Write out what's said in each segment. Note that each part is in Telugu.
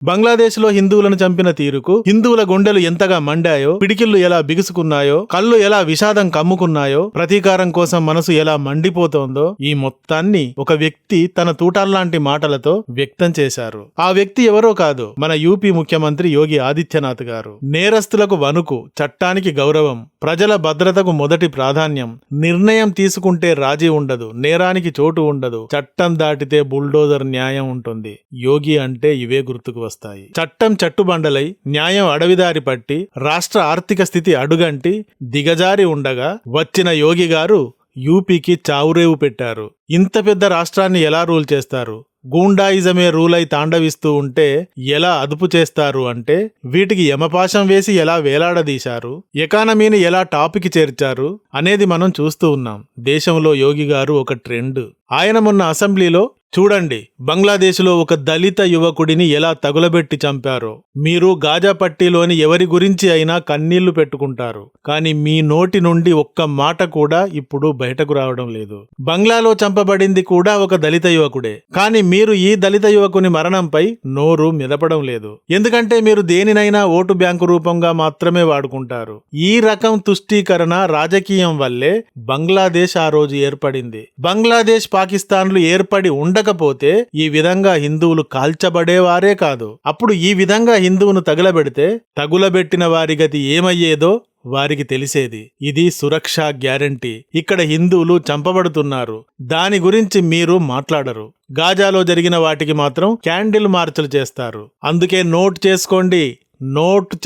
బంగ్లాదేశ్ లో హిందువులను చంపిన తీరుకు హిందువుల గుండెలు ఎంతగా మండాయో, పిడికిళ్లు ఎలా బిగుసుకున్నాయో, కళ్ళు ఎలా విషాదం కమ్ముకున్నాయో, ప్రతీకారం కోసం మనసు ఎలా మండిపోతోందో ఈ మొత్తాన్ని ఒక వ్యక్తి తన తూటాల్లాంటి మాటలతో వ్యక్తం చేశారు. ఆ వ్యక్తి ఎవరో కాదు, మన యూపీ ముఖ్యమంత్రి యోగి ఆదిత్యనాథ్ గారు. నేరస్తులకు వణుకు, చట్టానికి గౌరవం, ప్రజల భద్రతకు మొదటి ప్రాధాన్యం, నిర్ణయం తీసుకుంటే రాజీ ఉండదు, నేరానికి చోటు ఉండదు, చట్టం దాటితే బుల్డోజర్ న్యాయం ఉంటుంది. యోగి అంటే ఇవే గుర్తుకు వస్తాయి. చట్టం చట్టుబండలై, న్యాయం అడవిదారి పట్టి, రాష్ట్ర ఆర్థిక స్థితి అడుగంటి దిగజారి ఉండగా వచ్చిన యోగి గారు యూపీకి చావురేవు పెట్టారు. ఇంత పెద్ద రాష్ట్రాన్ని ఎలా రూల్ చేస్తారు? గూండాయిజమే రూలై తాండవిస్తూ ఉంటే ఎలా అదుపు చేస్తారు అంటే, వీటికి యమపాశం వేసి ఎలా వేలాడదీశారు, ఎకానమీని ఎలా టాప్కి చేర్చారు అనేది మనం చూస్తూ ఉన్నాం. దేశంలో యోగి గారు ఒక ట్రెండ్. ఆయన మొన్న అసెంబ్లీలో చూడండి, బంగ్లాదేశ్లో ఒక దళిత యువకుడిని ఎలా తగులబెట్టి చంపారో. మీరు గాజాపట్టీలోని ఎవరి గురించి అయినా కన్నీళ్లు పెట్టుకుంటారు, కానీ మీ నోటి నుండి ఒక్క మాట కూడా ఇప్పుడు బయటకు రావడం లేదు. బంగ్లాలో చంపబడింది కూడా ఒక దళిత యువకుడే, కానీ మీరు ఈ దళిత యువకుని మరణంపై నోరు మెదపడం లేదు. ఎందుకంటే మీరు దేనినైనా ఓటు బ్యాంకు రూపంగా మాత్రమే వాడుకుంటారు. ఈ రకం తుష్టీకరణ రాజకీయం వల్లే బంగ్లాదేశ్ ఆ రోజు ఏర్పడింది. బంగ్లాదేశ్ పాకిస్తాన్లు ఏర్పడి ఉండకపోతే ఈ విధంగా హిందువులు కాల్చబడేవారే కాదు. అప్పుడు ఈ విధంగా హిందువును తగులబెడితే తగులబెట్టిన వారి గతి ఏమయ్యేదో వారికి తెలిసేది. ఇది సురక్షా గ్యారంటీ. ఇక్కడ హిందువులు చంపబడుతున్నారు, దాని గురించి మీరు మాట్లాడరు. గాజాలో జరిగిన వాటికి మాత్రం క్యాండిల్ మార్చులు చేస్తారు. అందుకే నోట్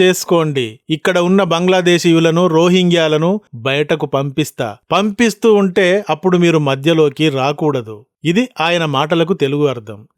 చేసుకోండి. ఇక్కడ ఉన్న బంగ్లాదేశీయులను, రోహింగ్యాలను బయటకు పంపిస్తూ ఉంటే అప్పుడు మీరు మధ్యలోకి రాకూడదు. ఇది ఆయన మాటలకు తెలుగు అర్థం.